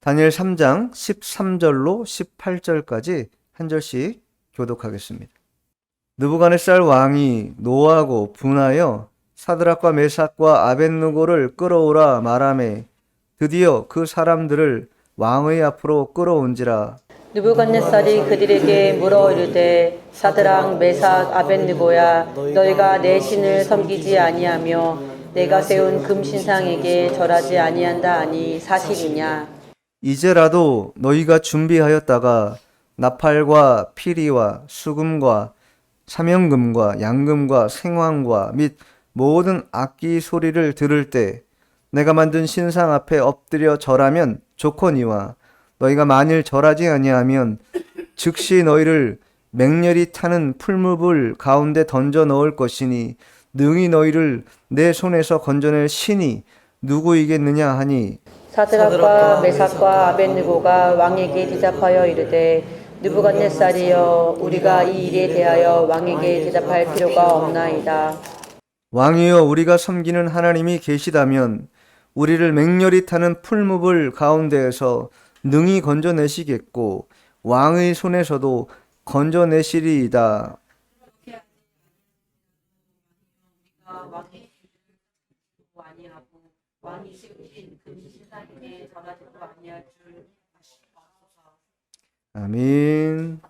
다니엘 3장 13절로 18절까지 한 절씩 교독하겠습니다. 느부갓네살 왕이 노하고 분하여 사드락과 메삭과 아벳느고를 끌어오라 말하매 드디어 그 사람들을 왕의 앞으로 끌어온지라. 느부갓네살이 그들에게 물어 이르되 사드락 메삭 아벳느고야 너희가 내 신을 섬기지 아니하며 내가 세운 금신상에게 절하지 아니한다 하니 사실이냐. 이제라도 너희가 준비하였다가 나팔과 피리와 수금과 사명금과 양금과 생황과 및 모든 악기 소리를 들을 때 내가 만든 신상 앞에 엎드려 절하면 좋거니와 너희가 만일 절하지 아니하면 즉시 너희를 맹렬히 타는 풀무불 가운데 던져 넣을 것이니 능히 너희를 내 손에서 건져낼 신이 누구이겠느냐 하니 사드락과 메삭과 아벳느고가 왕에게 대답하여 이르되 느부갓네살이여 우리가 이 일에 대하여 왕에게 대답할 필요가 없나이다. 왕이여 우리가 섬기는 하나님이 계시다면 우리를 맹렬히 타는 풀무불 가운데에서 능히 건져내시겠고 왕의 손에서도 건져내시리이다. 아멘.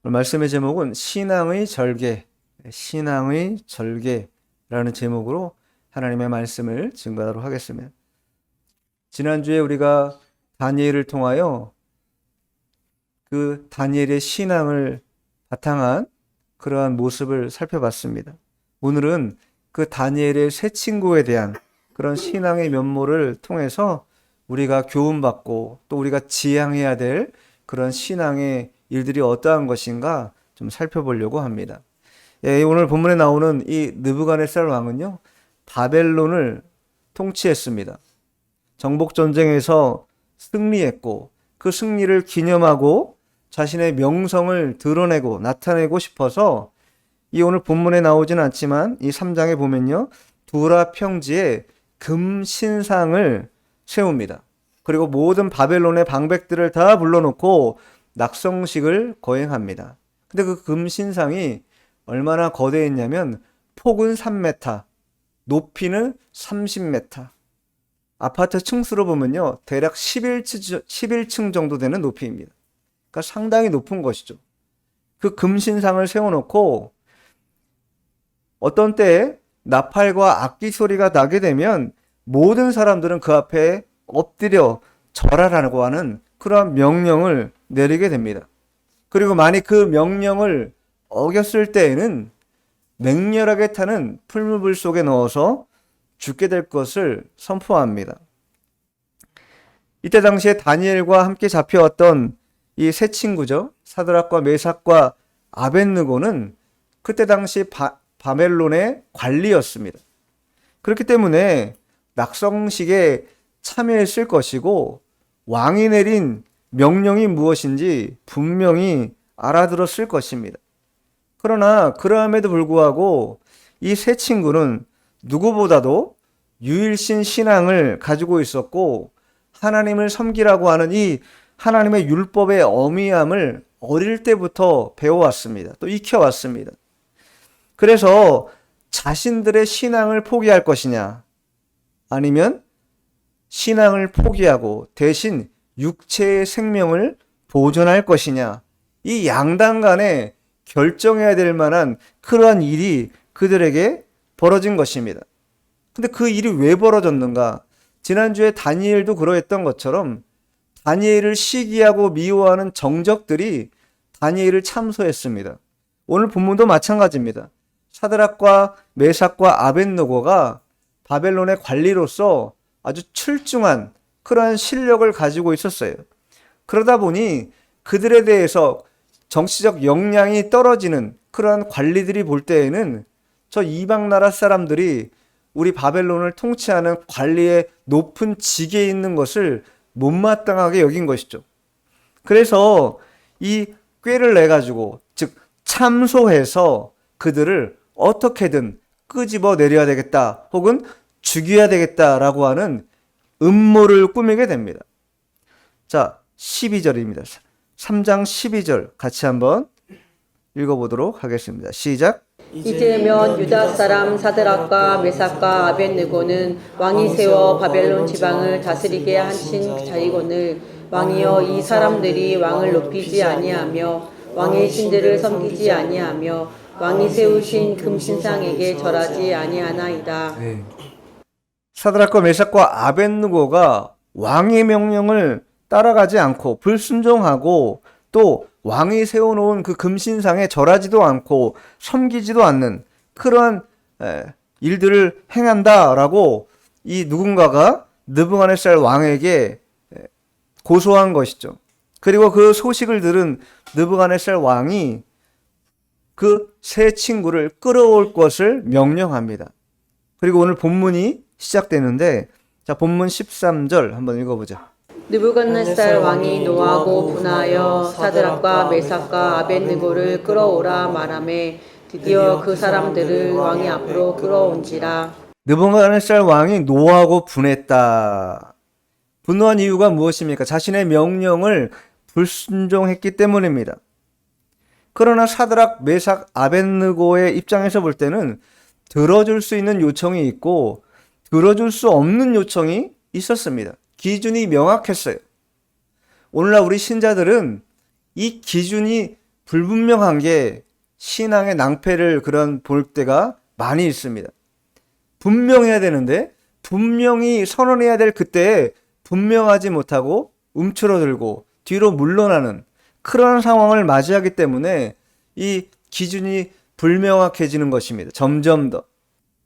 말씀의 제목은 신앙의 절개, 신앙의 절개라는 제목으로 하나님의 말씀을 증거하도록 하겠습니다. 지난주에 우리가 다니엘을 통하여 그 다니엘의 신앙을 바탕한 그러한 모습을 살펴봤습니다. 오늘은 그 다니엘의 세 친구에 대한 그런 신앙의 면모를 통해서 우리가 교훈받고 또 우리가 지향해야 될 그런 신앙의 일들이 어떠한 것인가 좀 살펴보려고 합니다. 오늘 본문에 나오는 이 느부갓네살 왕은요, 바벨론을 통치했습니다. 정복전쟁에서 승리했고 그 승리를 기념하고 자신의 명성을 드러내고 나타내고 싶어서 이 오늘 본문에 나오진 않지만 이 3장에 보면요, 두라 평지에 금신상을 세웁니다. 그리고 모든 바벨론의 방백들을 다 불러놓고 낙성식을 거행합니다. 근데 그 금신상이 얼마나 거대했냐면 폭은 3m, 높이는 30m. 아파트 층수로 보면요, 대략 11층 정도 되는 높이입니다. 그러니까 상당히 높은 것이죠. 그 금신상을 세워놓고 어떤 때에 나팔과 악기 소리가 나게 되면 모든 사람들은 그 앞에 엎드려 절하라고 하는 그러한 명령을 내리게 됩니다. 그리고 만약 그 명령을 어겼을 때에는 맹렬하게 타는 풀무불 속에 넣어서 죽게 될 것을 선포합니다. 이때 당시에 다니엘과 함께 잡혀왔던 이 세 친구죠. 사드락과 메삭과 아벳느고는 그때 당시 바벨론의 관리였습니다. 그렇기 때문에 낙성식에 참여했을 것이고 왕이 내린 명령이 무엇인지 분명히 알아들었을 것입니다. 그러나 그러함에도 불구하고 이 세 친구는 누구보다도 유일신 신앙을 가지고 있었고 하나님을 섬기라고 하는 이 하나님의 율법의 어미함을 어릴 때부터 배워왔습니다. 또 익혀왔습니다. 그래서 자신들의 신앙을 포기할 것이냐 아니면 신앙을 포기하고 대신 육체의 생명을 보존할 것이냐, 이 양당 간에 결정해야 될 만한 그러한 일이 그들에게 벌어진 것입니다. 근데 그 일이 왜 벌어졌는가? 지난주에 다니엘도 그러했던 것처럼 다니엘을 시기하고 미워하는 정적들이 다니엘을 참소했습니다. 오늘 본문도 마찬가지입니다. 사드락과 메삭과 아벳느고가 바벨론의 관리로서 아주 출중한 그러한 실력을 가지고 있었어요. 그러다 보니 그들에 대해서 정치적 역량이 떨어지는 그러한 관리들이 볼 때에는 저 이방 나라 사람들이 우리 바벨론을 통치하는 관리의 높은 직에 있는 것을 못마땅하게 여긴 것이죠. 그래서 이 꾀를 내가지고, 즉 참소해서 그들을 어떻게든 끄집어 내려야 되겠다, 혹은 죽여야 되겠다라고 하는 음모를 꾸미게 됩니다. 자, 12절입니다. 3장 12절 같이 한번 읽어보도록 하겠습니다. 시작. 이제면 유다 사람 사드락과 메삭과 아벳느고는 왕이 세워 바벨론 지방을 다스리게 하신 자이거늘 왕이여 이 사람들이 왕을 높이지 아니하며 왕의 신들을 섬기지 아니하며 왕이 세우신 금신상에게 절하지 아니하나이다. 네. 사드락과 메삭과 아벳느고가 왕의 명령을 따라가지 않고 불순종하고 또 왕이 세워놓은 그 금신상에 절하지도 않고 섬기지도 않는 그러한 일들을 행한다라고 이 누군가가 느부갓네살 왕에게 고소한 것이죠. 그리고 그 소식을 들은 느부갓네살 왕이 그 세 친구를 끌어올 것을 명령합니다. 그리고 오늘 본문이 시작되는데, 자, 본문 13절 한번 읽어보자. 느부갓네살 왕이 노하고 분하여 사드락과 메삭과 아벳느고를 끌어오라 말하매 드디어 그 사람들을 왕이 앞으로 끌어온지라. 느부갓네살 왕이 노하고 분했다. 분노한 이유가 무엇입니까? 자신의 명령을 불순종했기 때문입니다. 그러나 사드락, 메삭, 아벳느고의 입장에서 볼 때는 들어줄 수 있는 요청이 있고 들어줄 수 없는 요청이 있었습니다. 기준이 명확했어요. 오늘날 우리 신자들은 이 기준이 불분명한 게 신앙의 낭패를 그런 볼 때가 많이 있습니다. 분명해야 되는데 분명히 선언해야 될 그때에 분명하지 못하고 움츠러들고 뒤로 물러나는 그런 상황을 맞이하기 때문에 이 기준이 불명확해지는 것입니다. 점점 더.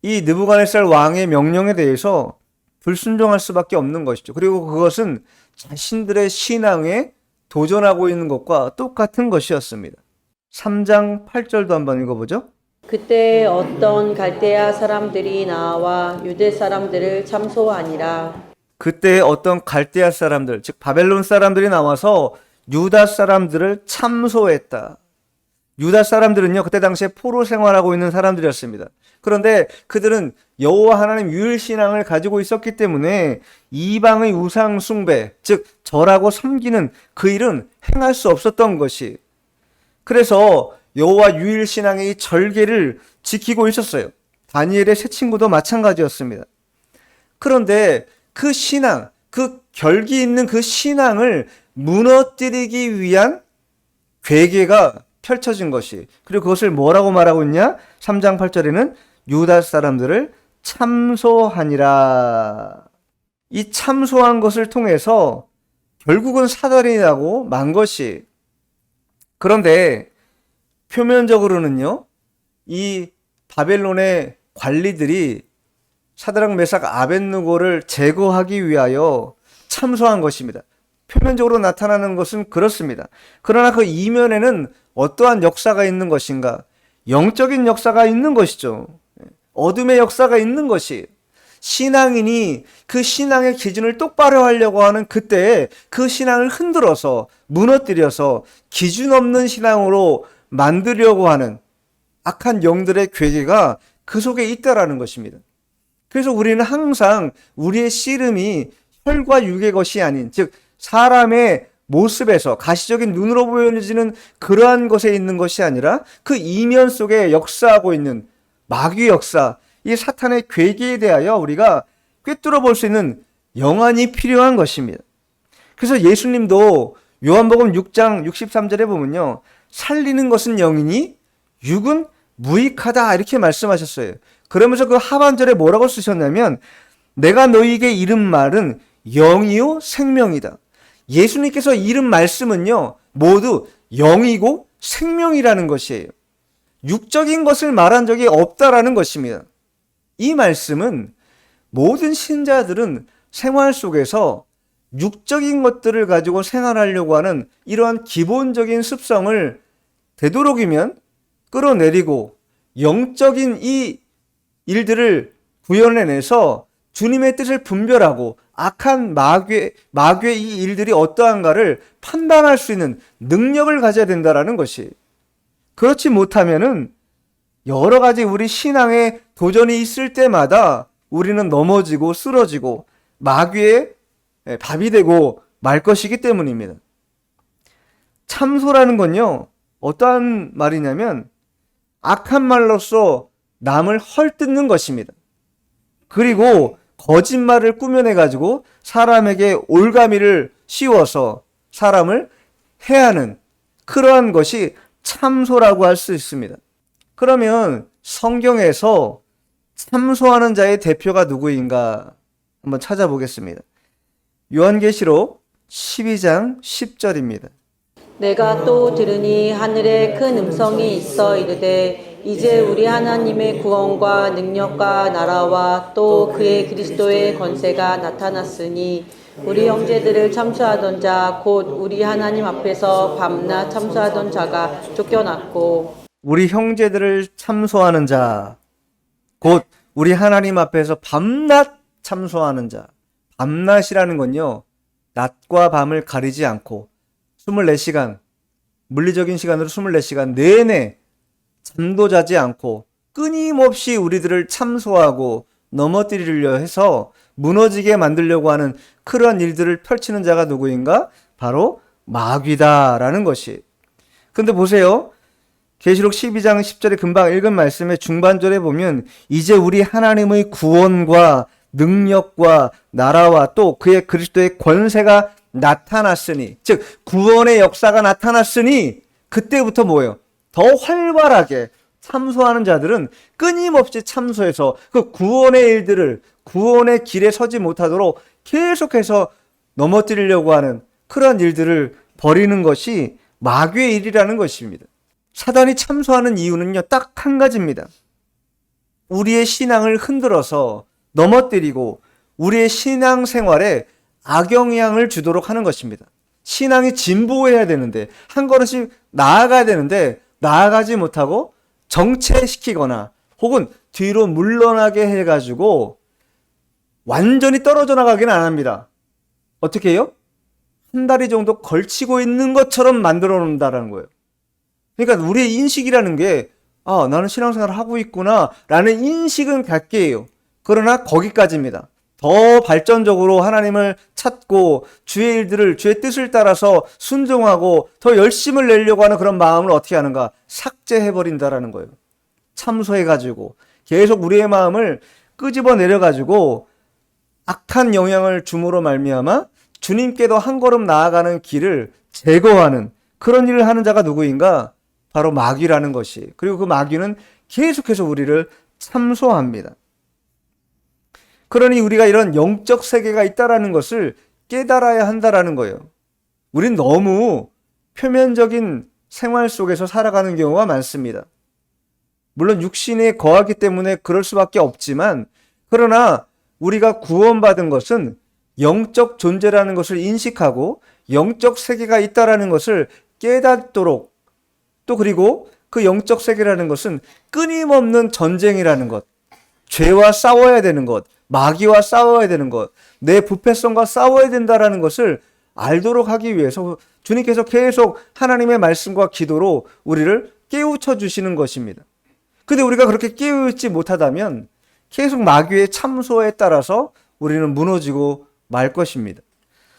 이 느부갓네살 왕의 명령에 대해서 불순종할 수밖에 없는 것이죠. 그리고 그것은 자신들의 신앙에 도전하고 있는 것과 똑같은 것이었습니다. 3장 8절도 한번 읽어보죠. 그때 어떤 갈대아 사람들이 나와 유대 사람들을 참소하니라. 그때 어떤 갈대아 사람들, 즉 바벨론 사람들이 나와서 유다 사람들을 참소했다. 유다 사람들은요, 그때 당시에 포로 생활하고 있는 사람들이었습니다. 그런데 그들은 여호와 하나님 유일 신앙을 가지고 있었기 때문에 이방의 우상 숭배, 즉 절하고 섬기는 그 일은 행할 수 없었던 것이. 그래서 여호와 유일 신앙의 이 절개를 지키고 있었어요. 다니엘의 세 친구도 마찬가지였습니다. 그런데 그 신앙, 그 결기 있는 그 신앙을 무너뜨리기 위한 괴계가 펼쳐진 것이, 그리고 그것을 뭐라고 말하고 있냐? 3장 8절에는 유다 사람들을 참소하니라. 이 참소한 것을 통해서 결국은 사달이 나고 만 것이. 그런데 표면적으로는요, 이 바벨론의 관리들이 사드락, 메삭, 아벳느고를 제거하기 위하여 참소한 것입니다. 표면적으로 나타나는 것은 그렇습니다. 그러나 그 이면에는 어떠한 역사가 있는 것인가? 영적인 역사가 있는 것이죠. 어둠의 역사가 있는 것이. 신앙인이 그 신앙의 기준을 똑바로 하려고 하는 그때에 그 신앙을 흔들어서 무너뜨려서 기준 없는 신앙으로 만들려고 하는 악한 영들의 괴계가 그 속에 있다라는 것입니다. 그래서 우리는 항상 우리의 씨름이 혈과 육의 것이 아닌, 즉 사람의 모습에서 가시적인 눈으로 보여지는 그러한 것에 있는 것이 아니라 그 이면 속에 역사하고 있는 마귀 역사, 이 사탄의 괴계에 대하여 우리가 꿰뚫어 볼 수 있는 영안이 필요한 것입니다. 그래서 예수님도 요한복음 6장 63절에 보면요, 살리는 것은 영이니 육은 무익하다 이렇게 말씀하셨어요. 그러면서 그 하반절에 뭐라고 쓰셨냐면 내가 너희에게 이른 말은 영이요 생명이다. 예수님께서 이른 말씀은요 모두 영이고 생명이라는 것이에요. 육적인 것을 말한 적이 없다라는 것입니다. 이 말씀은 모든 신자들은 생활 속에서 육적인 것들을 가지고 생활하려고 하는 이러한 기본적인 습성을 되도록이면 끌어내리고 영적인 이 일들을 구현해내서 주님의 뜻을 분별하고 악한 마귀의 이 일들이 어떠한가를 판단할 수 있는 능력을 가져야 된다는 것이. 그렇지 못하면은 여러 가지 우리 신앙에 도전이 있을 때마다 우리는 넘어지고 쓰러지고 마귀의 밥이 되고 말 것이기 때문입니다. 참소라는 건요, 어떠한 말이냐면 악한 말로써 남을 헐뜯는 것입니다. 그리고 거짓말을 꾸며내가지고 사람에게 올가미를 씌워서 사람을 해하는 그러한 것이 참소라고 할 수 있습니다. 그러면 성경에서 참소하는 자의 대표가 누구인가 한번 찾아보겠습니다. 요한계시록 12장 10절입니다. 내가 또 들으니 하늘에 큰 음성이 있어 이르되 이제 우리 하나님의 구원과 능력과 나라와 또 그의 그리스도의 권세가 나타났으니 우리 형제들을 참수하던 자 곧 우리 하나님 앞에서 밤낮 참수하던 자가 쫓겨났고 우리 형제들을 참소하는 자, 곧 우리 하나님 앞에서 밤낮 참소하는 자. 밤낮이라는 건요, 낮과 밤을 가리지 않고 24시간, 물리적인 시간으로 24시간 내내 잠도 자지 않고 끊임없이 우리들을 참소하고 넘어뜨리려 해서 무너지게 만들려고 하는 그러한 일들을 펼치는 자가 누구인가? 바로 마귀다라는 것이. 근데 보세요. 계시록 12장 10절에 금방 읽은 말씀의 중반절에 보면 이제 우리 하나님의 구원과 능력과 나라와 또 그의 그리스도의 권세가 나타났으니, 즉 구원의 역사가 나타났으니 그때부터 뭐예요? 더 활발하게 참소하는 자들은 끊임없이 참소해서 그 구원의 일들을 구원의 길에 서지 못하도록 계속해서 넘어뜨리려고 하는 그런 일들을 벌이는 것이 마귀의 일이라는 것입니다. 사단이 참소하는 이유는요, 딱 한 가지입니다. 우리의 신앙을 흔들어서 넘어뜨리고 우리의 신앙 생활에 악영향을 주도록 하는 것입니다. 신앙이 진보해야 되는데, 한 걸음씩 나아가야 되는데 나아가지 못하고 정체시키거나 혹은 뒤로 물러나게 해가지고 완전히 떨어져 나가기는 안 합니다. 어떻게 해요? 한 다리 정도 걸치고 있는 것처럼 만들어 놓는다는 거예요. 그러니까 우리의 인식이라는 게, 아, 나는 신앙생활을 하고 있구나 라는 인식은 갖게 해요. 그러나 거기까지입니다. 더 발전적으로 하나님을 찾고 주의 일들을, 주의 뜻을 따라서 순종하고 더 열심을 내려고 하는 그런 마음을 어떻게 하는가? 삭제해버린다라는 거예요. 참소해가지고 계속 우리의 마음을 끄집어 내려가지고 악한 영향을 줌으로 말미암아 주님께도 한 걸음 나아가는 길을 제거하는 그런 일을 하는 자가 누구인가? 바로 마귀라는 것이. 그리고 그 마귀는 계속해서 우리를 참소합니다. 그러니 우리가 이런 영적 세계가 있다라는 것을 깨달아야 한다라는 거예요. 우린 너무 표면적인 생활 속에서 살아가는 경우가 많습니다. 물론 육신에 거하기 때문에 그럴 수밖에 없지만, 그러나 우리가 구원받은 것은 영적 존재라는 것을 인식하고 영적 세계가 있다라는 것을 깨닫도록, 또 그리고 그 영적 세계라는 것은 끊임없는 전쟁이라는 것, 죄와 싸워야 되는 것, 마귀와 싸워야 되는 것, 내 부패성과 싸워야 된다라는 것을 알도록 하기 위해서 주님께서 계속 하나님의 말씀과 기도로 우리를 깨우쳐 주시는 것입니다. 근데 우리가 그렇게 깨우치 못하다면 계속 마귀의 참소에 따라서 우리는 무너지고 말 것입니다.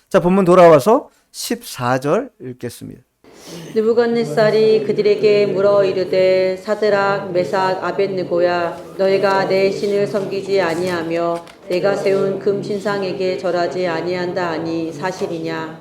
자, 본문 돌아와서 14절 읽겠습니다. 느부갓네살이 그들에게 물어 이르되 사드락 메삭 아벳느고야 너희가 내 신을 섬기지 아니하며 내가 세운 금 신상에게 절하지 아니한다 하니 사실이냐.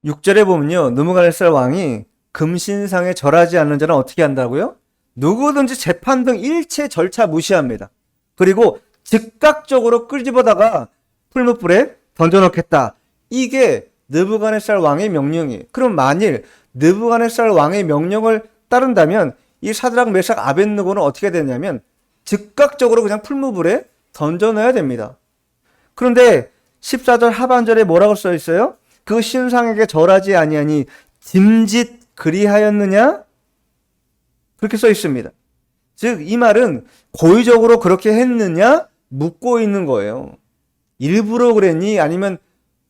6절에 보면요, 느부갓네살 왕이 금신상에 절하지 않는 자는 어떻게 한다고요? 누구든지 재판 등 일체 절차 무시합니다. 그리고 즉각적으로 끄집어다가 풀무불에 던져놓겠다. 이게 느부갓네살 왕의 명령이에요. 그럼 만일 느부갓네살 왕의 명령을 따른다면 이 사드락 메삭 아벳느고는 어떻게 되냐면 즉각적으로 그냥 풀무불에 던져넣어야 됩니다. 그런데 14절 하반절에 뭐라고 써 있어요? 그 신상에게 절하지 아니하니 짐짓 그리하였느냐? 그렇게 써 있습니다. 즉 이 말은 고의적으로 그렇게 했느냐? 묻고 있는 거예요. 일부러 그랬니? 아니면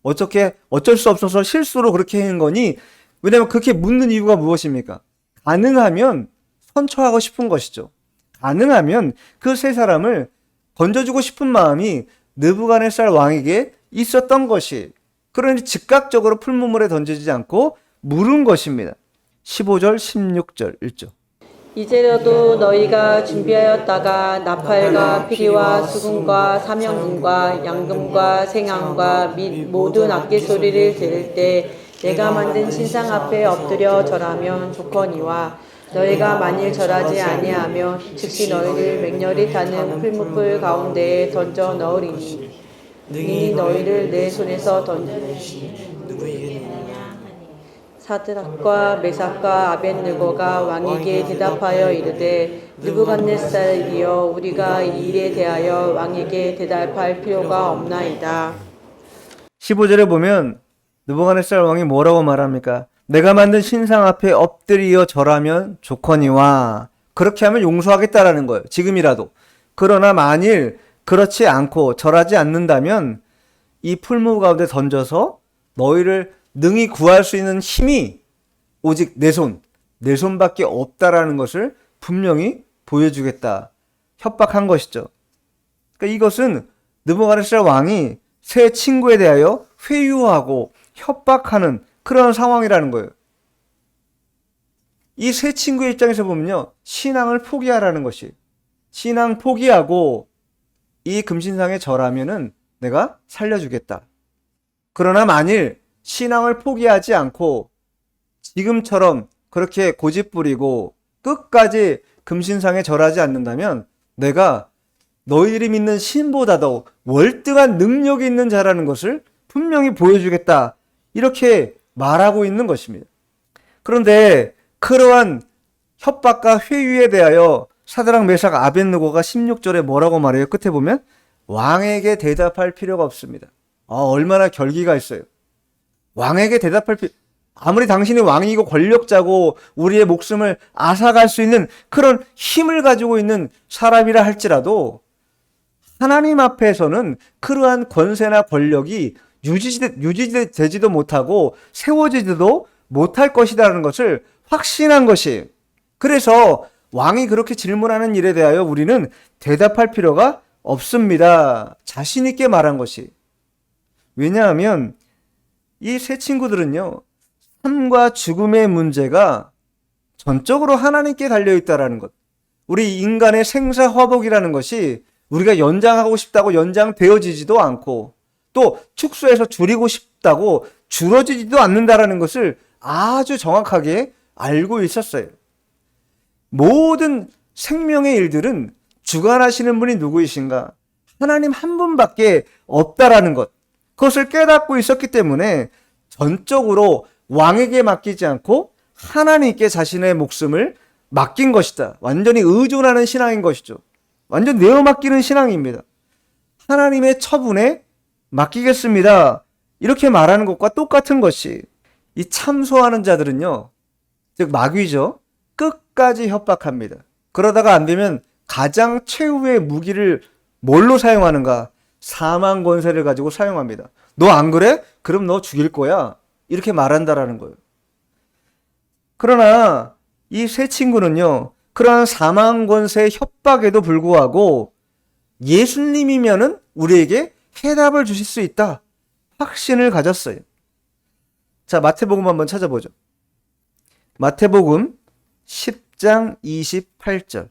어쩔 수 없어서 실수로 그렇게 한 거니? 왜냐하면 그렇게 묻는 이유가 무엇입니까? 가능하면 선처하고 싶은 것이죠. 가능하면 그 세 사람을 건져주고 싶은 마음이 느부갓네살 왕에게 있었던 것이. 그러니 즉각적으로 풀무물에 던지지 않고 물은 것입니다. 15절, 16절 읽죠. 이제라도 너희가 준비하였다가 나팔과 피리와 수금과 사명금과 양금과 생향과 및 모든 악기 소리를 들을 때 내가 만든 신상 앞에 엎드려 절하면 좋거니와 너희가 만일 절하지 아니하면 즉시 너희를 맹렬히 타는 풀무불 가운데에 던져 넣으리니 능히 너희를 내 손에서 사드락과 메삭과 아벳느고가 왕에게 대답하여 이르되 느부갓네살이여 우리가 이 일에 대하여 왕에게 대답할 필요가 없나이다. 15절에 보면 느부갓네살 왕이 뭐라고 말합니까? 내가 만든 신상 앞에 엎드리어 절하면 좋거니와 그렇게 하면 용서하겠다라는 거예요. 지금이라도. 그러나 만일 그렇지 않고 절하지 않는다면 이 풀무 가운데 던져서 너희를 능히 구할 수 있는 힘이 오직 내 손밖에 없다라는 것을 분명히 보여주겠다. 협박한 것이죠. 그러니까 이것은 느부갓네살 왕이 새 친구에 대하여 회유하고 협박하는 그런 상황이라는 거예요. 이 새 친구의 입장에서 보면요. 신앙을 포기하라는 것이. 신앙 포기하고 이 금신상에 절하면은 내가 살려주겠다. 그러나 만일 신앙을 포기하지 않고 지금처럼 그렇게 고집부리고 끝까지 금신상에 절하지 않는다면 내가 너희들이 믿는 신보다도 월등한 능력이 있는 자라는 것을 분명히 보여주겠다. 이렇게 말하고 있는 것입니다. 그런데 그러한 협박과 회유에 대하여 사드락 메삭 아벳느고가 16절에 뭐라고 말해요? 끝에 보면 왕에게 대답할 필요가 없습니다. 얼마나 결기가 있어요. 왕에게 대답할 아무리 당신이 왕이고 권력자고 우리의 목숨을 앗아갈 수 있는 그런 힘을 가지고 있는 사람이라 할지라도 하나님 앞에서는 그러한 권세나 권력이 유지되지도 못하고 세워지지도 못할 것이라는 것을 확신한 것이. 그래서 왕이 그렇게 질문하는 일에 대하여 우리는 대답할 필요가 없습니다. 자신 있게 말한 것이. 왜냐하면 이 세 친구들은요, 삶과 죽음의 문제가 전적으로 하나님께 달려있다라는 것. 우리 인간의 생사화복이라는 것이 우리가 연장하고 싶다고 연장되어지지도 않고 또 축소해서 줄이고 싶다고 줄어지지도 않는다라는 것을 아주 정확하게 알고 있었어요. 모든 생명의 일들은 주관하시는 분이 누구이신가? 하나님 한 분밖에 없다라는 것. 그것을 깨닫고 있었기 때문에 전적으로 왕에게 맡기지 않고 하나님께 자신의 목숨을 맡긴 것이다. 완전히 의존하는 신앙인 것이죠. 완전 내어 맡기는 신앙입니다. 하나님의 처분에 맡기겠습니다. 이렇게 말하는 것과 똑같은 것이 이 참소하는 자들은요, 즉 마귀죠. 끝까지 협박합니다. 그러다가 안 되면 가장 최후의 무기를 뭘로 사용하는가? 사망 권세를 가지고 사용합니다. 너 안 그래? 그럼 너 죽일 거야. 이렇게 말한다라는 거예요. 그러나 이 세 친구는요, 그러한 사망 권세의 협박에도 불구하고 예수님이면은 우리에게 해답을 주실 수 있다. 확신을 가졌어요. 자, 마태복음 한번 찾아보죠. 마태복음 10장 28절.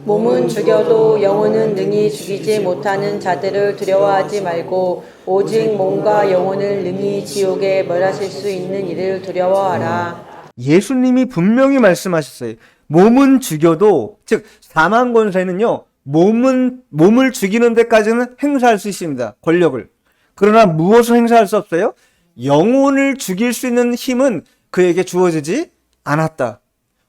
몸은 죽여도 영혼은 능히 죽이지 못하는 자들을 두려워하지 말고 오직 몸과 영혼을 능히 지옥에 멸하실 수 있는 이를 두려워하라. 예수님이 분명히 말씀하셨어요. 몸은 죽여도, 즉 사망 권세는요, 몸을 죽이는 데까지는 행사할 수 있습니다. 권력을. 그러나 무엇을 행사할 수 없어요? 영혼을 죽일 수 있는 힘은 그에게 주어지지 않았다.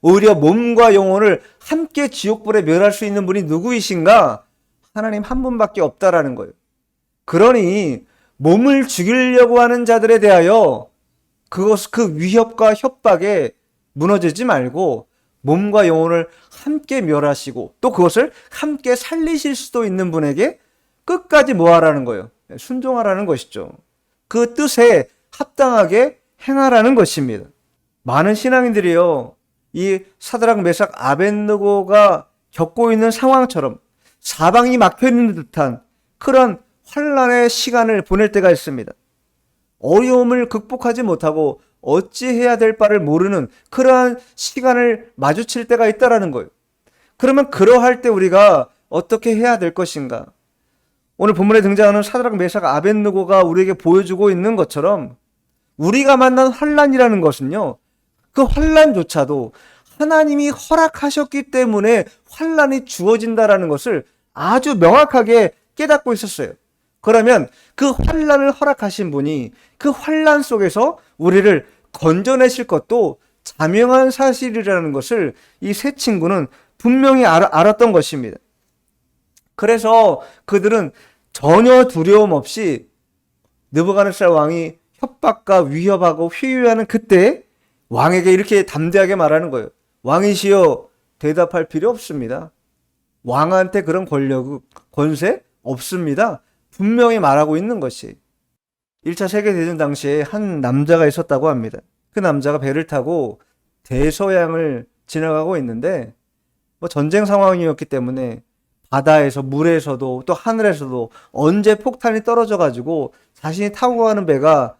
오히려 몸과 영혼을 함께 지옥불에 멸할 수 있는 분이 누구이신가? 하나님 한 분밖에 없다라는 거예요. 그러니 몸을 죽이려고 하는 자들에 대하여 그 위협과 협박에 무너지지 말고 몸과 영혼을 함께 멸하시고 또 그것을 함께 살리실 수도 있는 분에게 끝까지 뭐하라는 거예요? 순종하라는 것이죠. 그 뜻에 합당하게 행하라는 것입니다. 많은 신앙인들이요, 이 사드락 메삭 아벳느고가 겪고 있는 상황처럼 사방이 막혀 있는 듯한 그런 환란의 시간을 보낼 때가 있습니다. 어려움을 극복하지 못하고 어찌해야 될 바를 모르는 그러한 시간을 마주칠 때가 있다라는 거예요. 그러면 그러할 때 우리가 어떻게 해야 될 것인가? 오늘 본문에 등장하는 사드락, 메삭, 아벳느고가 우리에게 보여주고 있는 것처럼 우리가 만난 환난이라는 것은요, 그 환난조차도 하나님이 허락하셨기 때문에 환난이 주어진다라는 것을 아주 명확하게 깨닫고 있었어요. 그러면 그 환난을 허락하신 분이 그 환난 속에서 우리를 건져내실 것도 자명한 사실이라는 것을 이 세 친구는 분명히 알았던 것입니다. 그래서 그들은 전혀 두려움 없이 느부갓네살 왕이 협박과 위협하고 회유하는 그때 왕에게 이렇게 담대하게 말하는 거예요. 왕이시여, 대답할 필요 없습니다. 왕한테 그런 권세 없습니다. 분명히 말하고 있는 것이 1차 세계대전 당시에 한 남자가 있었다고 합니다. 그 남자가 배를 타고 대서양을 지나가고 있는데 전쟁 상황이었기 때문에 바다에서 물에서도 또 하늘에서도 언제 폭탄이 떨어져 가지고 자신이 타고 가는 배가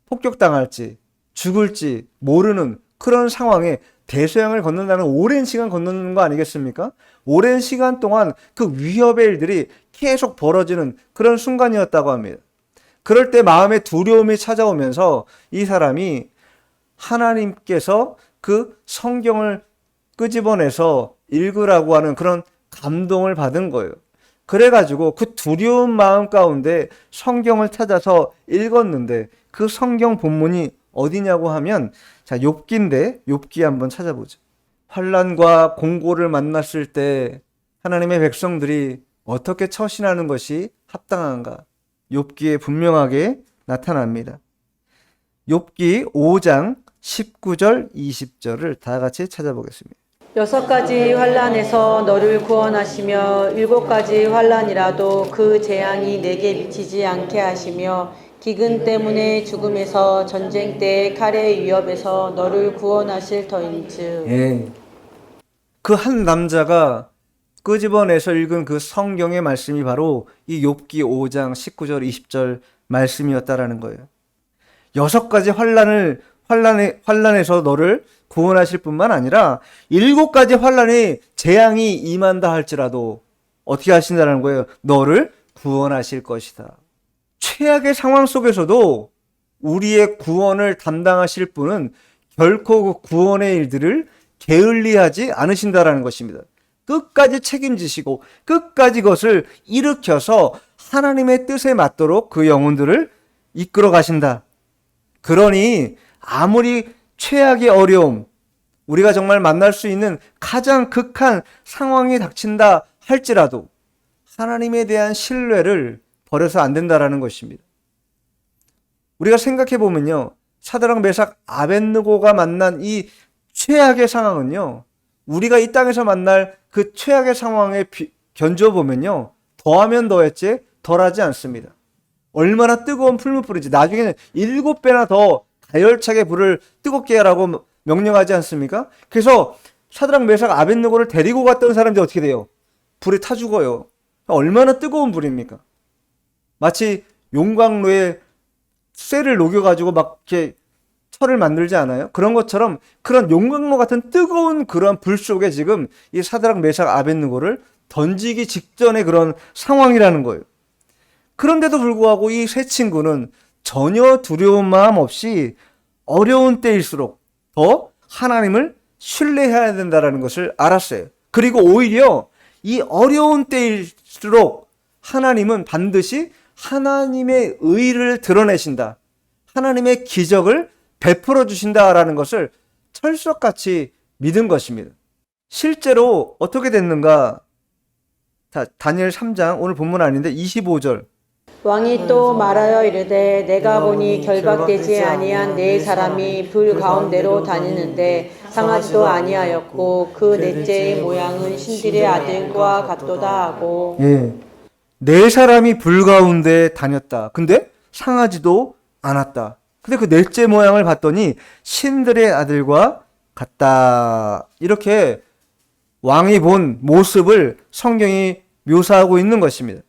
폭격당할지 죽을지 모르는 그런 상황에 대서양을 건넌다는 오랜 시간 건너는 거 아니겠습니까? 오랜 시간 동안 그 위협의 일들이 계속 벌어지는 그런 순간이었다고 합니다. 그럴 때 마음에 두려움이 찾아오면서 이 사람이 하나님께서 그 성경을 끄집어내서 읽으라고 하는 그런 감동을 받은 거예요. 그래가지고 그 두려운 마음 가운데 성경을 찾아서 읽었는데 그 성경 본문이 어디냐고 하면 자, 욥기인데 욥기 한번 찾아보죠. 환난과 공고를 만났을 때 하나님의 백성들이 어떻게 처신하는 것이 합당한가? 욥기에 분명하게 나타납니다. 욥기 5장 19절 20절을 다 같이 찾아보겠습니다. 6가지 환난에서 너를 구원하시며 7가지 환난이라도 그 재앙이 내게 미치지 않게 하시며 기근 때문에 죽음에서 전쟁 때 칼의 위협에서 너를 구원하실 터인즉. 예. 그 한 남자가 끄집어내서 읽은 그 성경의 말씀이 바로 이 욥기 5장 19절 20절 말씀이었다라는 거예요. 6가지 환난에서 너를 구원하실 뿐만 아니라 7가지 환난이 재앙이 임한다 할지라도 어떻게 하신다는 거예요? 너를 구원하실 것이다. 최악의 상황 속에서도 우리의 구원을 담당하실 분은 결코 그 구원의 일들을 게을리하지 않으신다라는 것입니다. 끝까지 책임지시고 끝까지 그것을 일으켜서 하나님의 뜻에 맞도록 그 영혼들을 이끌어 가신다. 그러니 아무리 최악의 어려움, 우리가 정말 만날 수 있는 가장 극한 상황이 닥친다 할지라도 하나님에 대한 신뢰를 버려서 안 된다라는 것입니다. 우리가 생각해 보면요, 사드락, 메삭, 아벳느고가 만난 이 최악의 상황은요, 우리가 이 땅에서 만날 그 최악의 상황에 견주어 보면요, 더하면 더했지 덜하지 않습니다. 얼마나 뜨거운 풀무불인지 나중에는 7배나 더 가열차게 불을 뜨겁게 하라고 명령하지 않습니까? 그래서 사드락, 메삭, 아벳느고를 데리고 갔던 사람들이 어떻게 돼요? 불에 타 죽어요. 얼마나 뜨거운 불입니까? 마치 용광로에 쇠를 녹여가지고 막 이렇게 철을 만들지 않아요? 그런 것처럼 그런 용광로 같은 뜨거운 그런 불 속에 지금 이 사드락, 메삭, 아벳느고를 던지기 직전의 그런 상황이라는 거예요. 그런데도 불구하고 이 세 친구는 전혀 두려운 마음 없이 어려운 때일수록 더 하나님을 신뢰해야 된다는 것을 알았어요. 그리고 오히려 이 어려운 때일수록 하나님은 반드시 하나님의 의를 드러내신다. 하나님의 기적을 베풀어 주신다라는 것을 철석같이 믿은 것입니다. 실제로 어떻게 됐는가? 다니엘 3장, 오늘 본문 아닌데 25절. 왕이 또 말하여 이르되 내가 보니 결박되지 아니한 네 사람이 불 가운데로 다니는데 상하지도 아니하였고 그 넷째의 모양은 신들의 아들과 같도다 하고. 예. 네 사람이 불 가운데 다녔다. 근데 상하지도 않았다. 근데 그 넷째 모양을 봤더니 신들의 아들과 같다. 이렇게 왕이 본 모습을 성경이 묘사하고 있는 것입니다.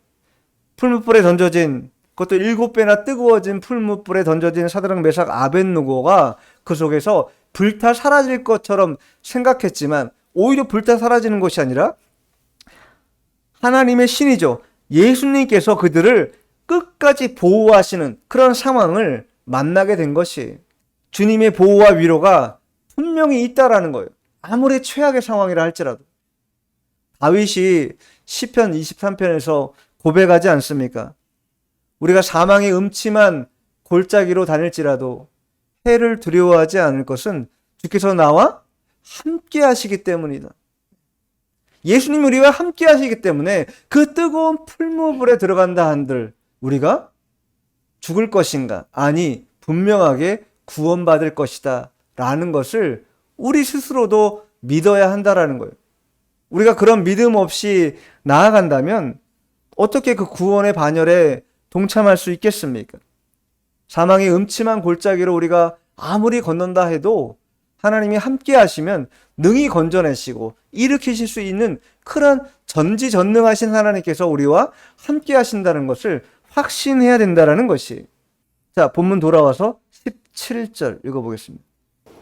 풀무불에 던져진 그것도 7배나 뜨거워진 풀무불에 던져진 사드락 메삭 아벳느고가 그 속에서 불타 사라질 것처럼 생각했지만 오히려 불타 사라지는 것이 아니라 하나님의 신이죠. 예수님께서 그들을 끝까지 보호하시는 그런 상황을 만나게 된 것이 주님의 보호와 위로가 분명히 있다라는 거예요. 아무리 최악의 상황이라 할지라도. 다윗이 시편 23편에서 고백하지 않습니까? 우리가 사망의 음침한 골짜기로 다닐지라도 해를 두려워하지 않을 것은 주께서 나와 함께 하시기 때문이다. 예수님 우리와 함께 하시기 때문에 그 뜨거운 풀무불에 들어간다 한들 우리가 죽을 것인가? 아니, 분명하게 구원받을 것이다 라는 것을 우리 스스로도 믿어야 한다라는 거예요. 우리가 그런 믿음 없이 나아간다면 어떻게 그 구원의 반열에 동참할 수 있겠습니까? 사망의 음침한 골짜기로 우리가 아무리 건넌다 해도 하나님이 함께 하시면 능히 건져내시고 일으키실 수 있는 그런 전지전능하신 하나님께서 우리와 함께 하신다는 것을 확신해야 된다는 것이. 자, 본문 돌아와서 17절 읽어보겠습니다.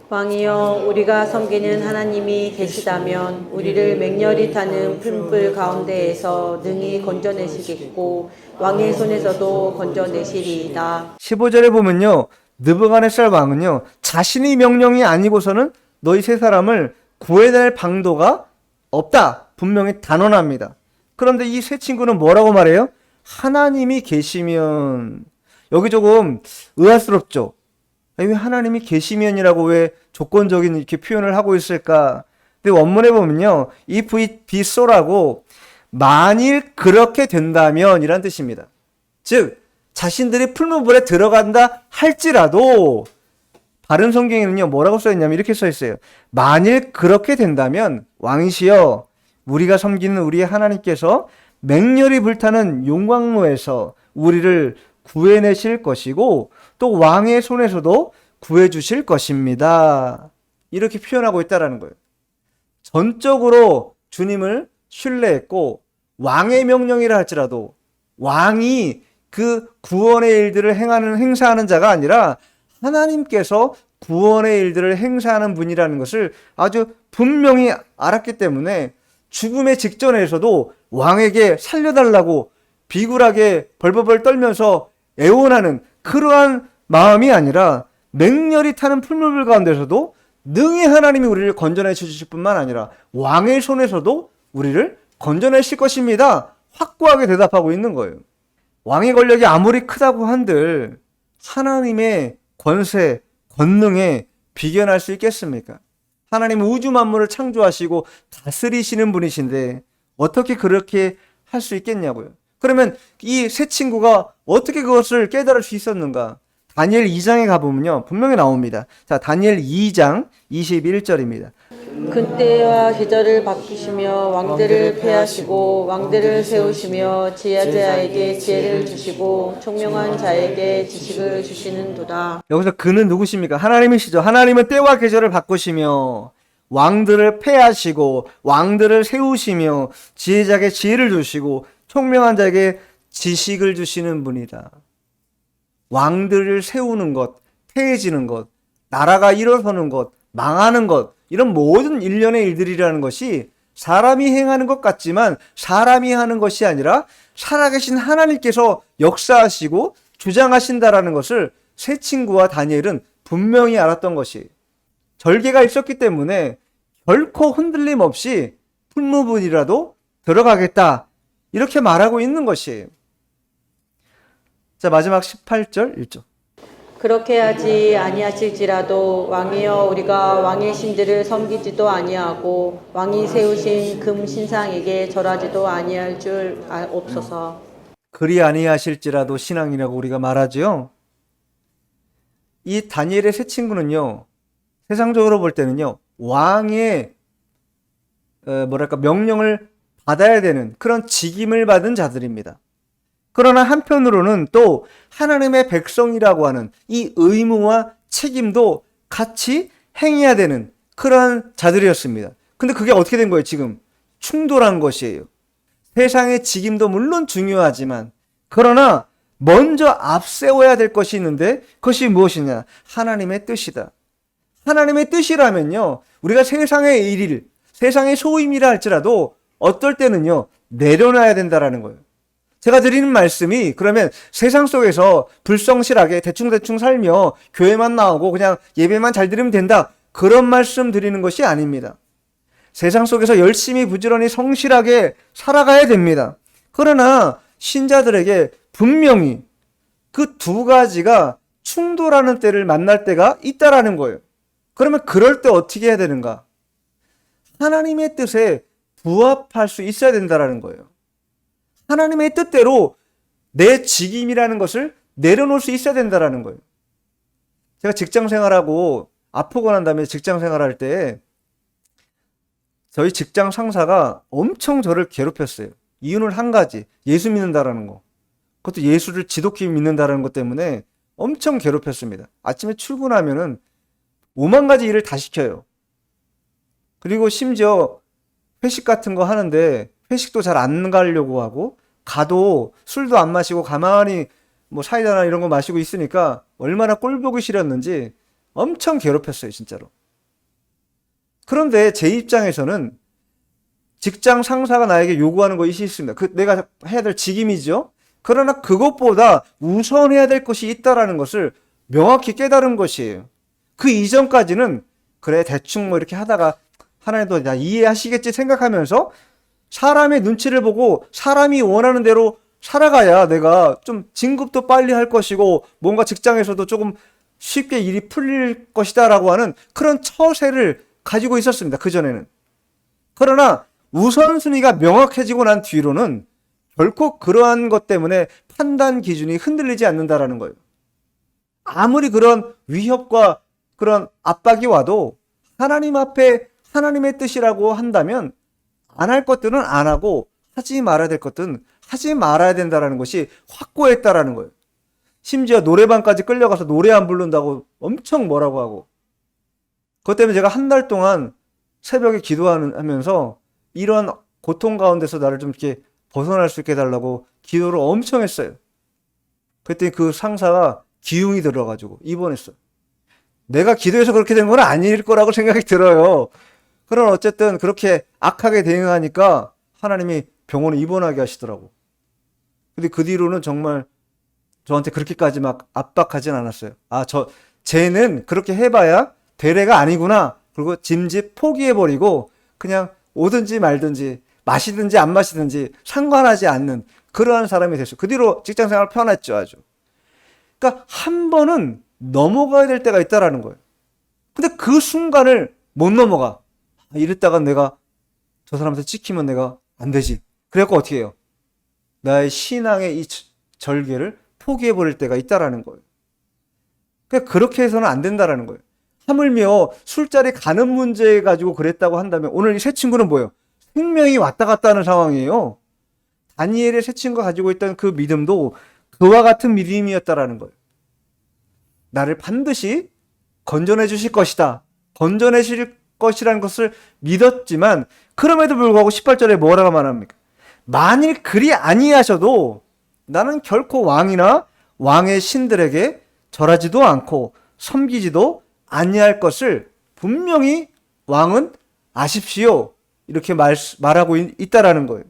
왕이여 우리가 섬기는 하나님이 계시다면 우리를 맹렬히 타는 풀불 가운데에서 능히 건져내시겠고 왕의 손에서도 건져내시리이다. 15절에 보면요, 느부갓네살 왕은요 자신이 명령이 아니고서는 너희 세 사람을 구해낼 방도가 없다 분명히 단언합니다. 그런데 이 세 친구는 뭐라고 말해요? 하나님이 계시면. 여기 조금 의아스럽죠. 왜 하나님이 계시면이라고 왜 조건적인 이렇게 표현을 하고 있을까? 근데 원문에 보면요, if it be so라고 만일 그렇게 된다면 이란 뜻입니다. 즉 자신들이 풀무불에 들어간다 할지라도 다른 성경에는요 뭐라고 써있냐면 이렇게 써있어요. 만일 그렇게 된다면 왕이시여 우리가 섬기는 우리의 하나님께서 맹렬히 불타는 용광로에서 우리를 구해내실 것이고 또 왕의 손에서도 구해주실 것입니다. 이렇게 표현하고 있다는 거예요. 전적으로 주님을 신뢰했고 왕의 명령이라 할지라도 왕이 그 구원의 일들을 행사하는 자가 아니라 하나님께서 구원의 일들을 행사하는 분이라는 것을 아주 분명히 알았기 때문에 죽음의 직전에서도 왕에게 살려달라고 비굴하게 벌벌벌 떨면서 애원하는 그러한 마음이 아니라 맹렬히 타는 풀무불 가운데서도 능히 하나님이 우리를 건져내 주실 뿐만 아니라 왕의 손에서도 우리를 건져내실 것입니다. 확고하게 대답하고 있는 거예요. 왕의 권력이 아무리 크다고 한들 하나님의 권세, 권능에 비견할 수 있겠습니까? 하나님은 우주 만물을 창조하시고 다스리시는 분이신데 어떻게 그렇게 할 수 있겠냐고요. 그러면 이 세 친구가 어떻게 그것을 깨달을 수 있었는가? 다니엘 2장에 가보면요 분명히 나옵니다. 자, 다니엘 2장 21절입니다. 그때와 계절을 바꾸시며 왕들을 패하시고 왕들을 세우시며 지혜자에게 지혜를 주시고 총명한 자에게 지식을 주시는도다. 여기서 그는 누구십니까? 하나님이시죠. 하나님은 때와 계절을 바꾸시며 왕들을 패하시고 왕들을 세우시며 지혜자에게 지혜를 주시고 총명한 자에게 지식을 주시는 분이다. 왕들을 세우는 것, 패해지는 것, 나라가 일어서는 것, 망하는 것, 이런 모든 일련의 일들이라는 것이 사람이 행하는 것 같지만 사람이 하는 것이 아니라 살아계신 하나님께서 역사하시고 주장하신다라는 것을 세 친구와 다니엘은 분명히 알았던 것이, 절개가 있었기 때문에 결코 흔들림 없이 풀무불이라도 들어가겠다 이렇게 말하고 있는 것이에요. 자, 마지막 18절 1절. 그렇게 하지 아니하실지라도 왕이여 우리가 왕의 신들을 섬기지도 아니하고 왕이 세우신 금 신상에게 절하지도 아니할 줄 없소서. 그리 아니하실지라도 신앙이라고 우리가 말하죠. 이 다니엘의 세 친구는요 세상적으로 볼 때는요 왕의 명령을 받아야 되는 그런 직임을 받은 자들입니다. 그러나 한편으로는 또 하나님의 백성이라고 하는 이 의무와 책임도 같이 행해야 되는 그러한 자들이었습니다. 근데 그게 어떻게 된 거예요? 지금 충돌한 것이에요. 세상의 직임도 물론 중요하지만 그러나 먼저 앞세워야 될 것이 있는데 그것이 무엇이냐? 하나님의 뜻이다. 하나님의 뜻이라면요, 우리가 세상의 일일, 세상의 소임이라 할지라도 어떨 때는요, 내려놔야 된다라는 거예요. 제가 드리는 말씀이 그러면 세상 속에서 불성실하게 대충대충 살며 교회만 나오고 그냥 예배만 잘 드리면 된다, 그런 말씀 드리는 것이 아닙니다. 세상 속에서 열심히 부지런히 성실하게 살아가야 됩니다. 그러나 신자들에게 분명히 그 두 가지가 충돌하는 때를 만날 때가 있다라는 거예요. 그러면 그럴 때 어떻게 해야 되는가? 하나님의 뜻에 부합할 수 있어야 된다라는 거예요. 하나님의 뜻대로 내 직임이라는 것을 내려놓을 수 있어야 된다라는 거예요. 제가 직장 생활하고 아프고 난 다음에 직장 생활할 때 저희 직장 상사가 엄청 저를 괴롭혔어요. 이유는 한 가지, 예수 믿는다라는 거. 그것도 예수를 지독히 믿는다라는 것 때문에 엄청 괴롭혔습니다. 아침에 출근하면은 5만 가지 일을 다 시켜요. 그리고 심지어 회식 같은 거 하는데 회식도 잘 안 가려고 하고, 가도 술도 안 마시고 가만히 뭐 사이다나 이런 거 마시고 있으니까 얼마나 꼴보기 싫었는지 엄청 괴롭혔어요, 진짜로. 그런데 제 입장에서는 직장 상사가 나에게 요구하는 것이 있습니다. 그 내가 해야 될 직임이죠. 그러나 그것보다 우선해야 될 것이 있다라는 것을 명확히 깨달은 것이에요. 그 이전까지는 그래 대충 뭐 이렇게 하다가 하나님도 나 이해하시겠지 생각하면서 사람의 눈치를 보고 사람이 원하는 대로 살아가야 내가 좀 진급도 빨리 할 것이고 뭔가 직장에서도 조금 쉽게 일이 풀릴 것이다라고 하는 그런 처세를 가지고 있었습니다. 그전에는. 그러나 우선순위가 명확해지고 난 뒤로는 결코 그러한 것 때문에 판단 기준이 흔들리지 않는다라는 거예요. 아무리 그런 위협과 그런 압박이 와도 하나님 앞에 하나님의 뜻이라고 한다면 안 할 것들은 안 하고 하지 말아야 될 것들은 하지 말아야 된다라는 것이 확고했다라는 거예요. 심지어 노래방까지 끌려가서 노래 안 부른다고 엄청 뭐라고 하고, 그것 때문에 제가 한 달 동안 새벽에 기도하면서 이런 고통 가운데서 나를 좀 이렇게 벗어날 수 있게 해달라고 기도를 엄청 했어요. 그랬더니 그 상사가 기운이 들어가지고 입원했어요. 내가 기도해서 그렇게 된 건 아닐 거라고 생각이 들어요. 그러나 어쨌든 그렇게 악하게 대응하니까 하나님이 병원에 입원하게 하시더라고. 근데 그 뒤로는 정말 저한테 그렇게까지 막 압박하진 않았어요. 쟤는 그렇게 해봐야 대례가 아니구나. 그리고 짐짓 포기해버리고 그냥 오든지 말든지 마시든지 안 마시든지 상관하지 않는 그러한 사람이 됐어요. 그 뒤로 직장생활 편했죠, 아주. 그러니까 한 번은 넘어가야 될 때가 있다라는 거예요. 근데 그 순간을 못 넘어가. 이랬다가 내가 저 사람한테 찍히면 내가 안 되지. 그래갖고 어떻게 해요? 나의 신앙의 이 절개를 포기해버릴 때가 있다라는 거예요. 그러니까 그렇게 해서는 안 된다라는 거예요. 하물며 술자리 가는 문제 가지고 그랬다고 한다면 오늘 이 세 친구는 뭐예요? 생명이 왔다 갔다 하는 상황이에요. 다니엘의 세 친구가 가지고 있던 그 믿음도 그와 같은 믿음이었다라는 거예요. 나를 반드시 건져내 주실 것이다. 건져내 주실 것이라는 것을 믿었지만 그럼에도 불구하고 18절에 뭐라고 말합니까? 만일 그리 아니하셔도 나는 결코 왕이나 왕의 신들에게 절하지도 않고 섬기지도 아니할 것을 분명히 왕은 아십시오. 이렇게 말하고 있다라는 거예요.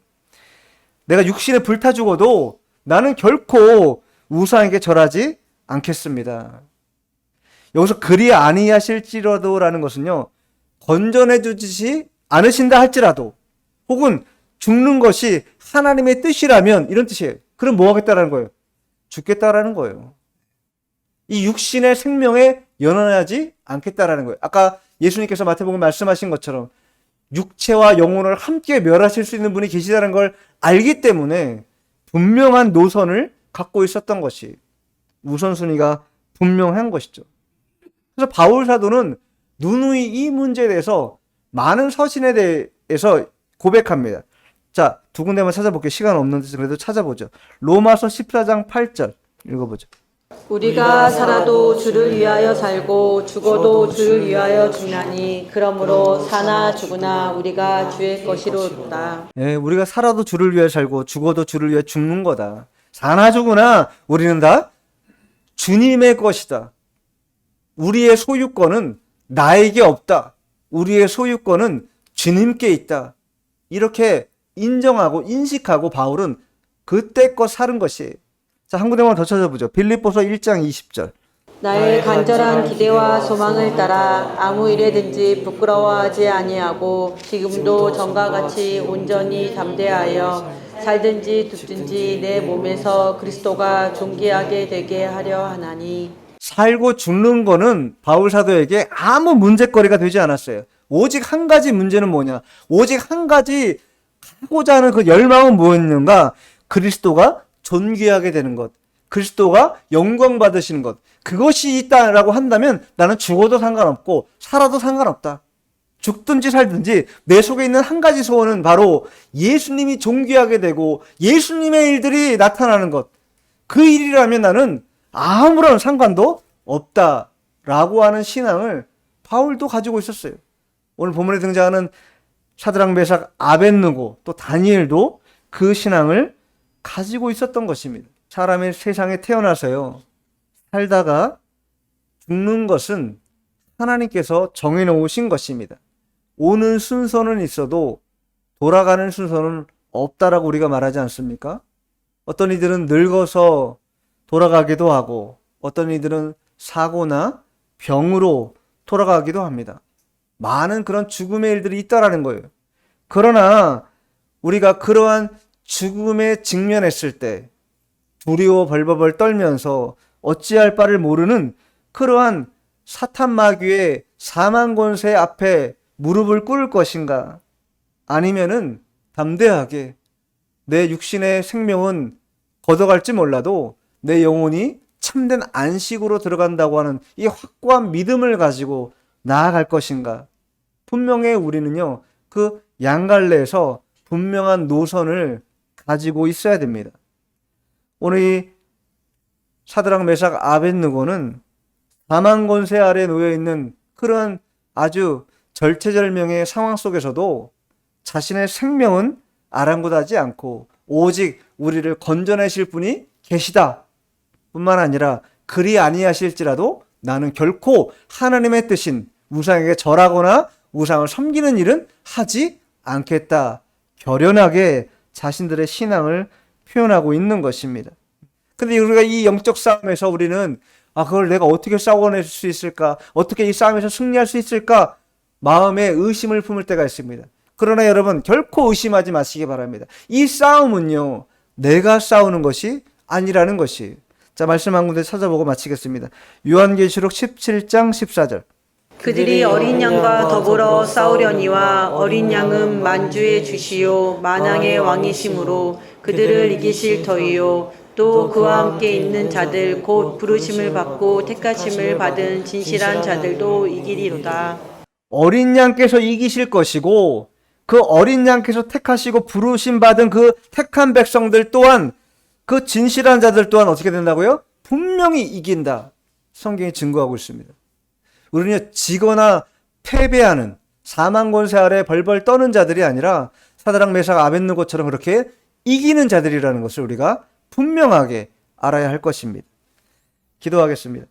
내가 육신에 불타 죽어도 나는 결코 우상에게 절하지 않겠습니다. 여기서 그리 아니하실지라도라는 것은요, 건져내 주지 않으신다 할지라도, 혹은 죽는 것이 하나님의 뜻이라면 이런 뜻이에요. 그럼 뭐 하겠다라는 거예요? 죽겠다라는 거예요. 이 육신의 생명에 연연하지 않겠다라는 거예요. 아까 예수님께서 마태복음 말씀하신 것처럼 육체와 영혼을 함께 멸하실 수 있는 분이 계시다는 걸 알기 때문에 분명한 노선을 갖고 있었던 것이 우선순위가 분명한 것이죠. 그래서 바울 사도는 누누이 이 문제에 대해서 많은 서신에 대해서 고백합니다. 자, 두 군데만 찾아볼게요. 시간 없는데 그래도 찾아보죠. 로마서 14장 8절 읽어보죠. 우리가 살아도 주를 위하여 살고 죽어도 주를 위하여 죽나니 그러므로 사나 죽으나 우리가 주의 것이로다. 우리가 살아도 주를 위해 살고 죽어도 주를 위해 죽는 거다. 자나 죽으나 우리는 다 주님의 것이다. 우리의 소유권은 나에게 없다. 우리의 소유권은 주님께 있다. 이렇게 인정하고 인식하고 바울은 그때껏 사는 것이. 자, 한 군데만 더 찾아보죠. 빌립보서 1장 20절. 나의 간절한 기대와 소망을 따라 아무 일에든지 부끄러워하지 아니하고 지금도 전과 같이 온전히 담대하여 살든지 죽든지 내 몸에서 그리스도가 존귀하게 되게 하려 하나니. 살고 죽는 거는 바울 사도에게 아무 문제거리가 되지 않았어요. 오직 한 가지 문제는 뭐냐? 오직 한 가지 하고자 하는 그 열망은 뭐였는가? 그리스도가 존귀하게 되는 것. 그리스도가 영광 받으시는 것. 그것이 있다라고 한다면 나는 죽어도 상관없고 살아도 상관없다. 죽든지 살든지 내 속에 있는 한 가지 소원은 바로 예수님이 존귀하게 되고 예수님의 일들이 나타나는 것. 그 일이라면 나는 아무런 상관도 없다라고 하는 신앙을 바울도 가지고 있었어요. 오늘 본문에 등장하는 사드락, 메삭, 아벳느고 또 다니엘도 그 신앙을 가지고 있었던 것입니다. 사람이 세상에 태어나서요, 살다가 죽는 것은 하나님께서 정해놓으신 것입니다. 오는 순서는 있어도 돌아가는 순서는 없다라고 우리가 말하지 않습니까? 어떤 이들은 늙어서 돌아가기도 하고 어떤 이들은 사고나 병으로 돌아가기도 합니다. 많은 그런 죽음의 일들이 있다라는 거예요. 그러나 우리가 그러한 죽음에 직면했을 때 두려워 벌벌 떨면서 어찌할 바를 모르는 그러한 사탄 마귀의 사망 권세 앞에 무릎을 꿇을 것인가? 아니면은 담대하게 내 육신의 생명은 걷어갈지 몰라도 내 영혼이 참된 안식으로 들어간다고 하는 이 확고한 믿음을 가지고 나아갈 것인가? 분명히 우리는요, 그 양갈래에서 분명한 노선을 가지고 있어야 됩니다. 오늘 이 사드락, 메삭, 아벳느고는 사망 권세 아래 놓여 있는 그런 아주 절체절명의 상황 속에서도 자신의 생명은 아랑곳하지 않고 오직 우리를 건져내실 분이 계시다 뿐만 아니라 그리 아니하실지라도 나는 결코 하나님의 뜻인 우상에게 절하거나 우상을 섬기는 일은 하지 않겠다. 결연하게 자신들의 신앙을 표현하고 있는 것입니다. 근데 우리가 이 영적 싸움에서 우리는 그걸 내가 어떻게 싸워낼 수 있을까? 어떻게 이 싸움에서 승리할 수 있을까? 마음에 의심을 품을 때가 있습니다. 그러나 여러분 결코 의심하지 마시기 바랍니다. 이 싸움은요, 내가 싸우는 것이 아니라는 것이. 자, 말씀 한 군데 찾아보고 마치겠습니다. 요한계시록 17장 14절. 그들이 어린 양과 더불어 싸우려니와 어린 양은 만주의 주시요 만왕의 왕이심으로 그들을 이기실 터이요 또 그와 함께 있는 자들 곧 부르심을 받고 택하심을 받은 진실한 자들도 이기리로다. 어린 양께서 이기실 것이고 그 어린 양께서 택하시고 부르심 받은 그 택한 백성들 또한 그 진실한 자들 또한 어떻게 된다고요? 분명히 이긴다. 성경이 증거하고 있습니다. 우리는요, 지거나 패배하는 사망 권세 아래 벌벌 떠는 자들이 아니라 사드락, 메삭, 아벳느고처럼 그렇게 이기는 자들이라는 것을 우리가 분명하게 알아야 할 것입니다. 기도하겠습니다.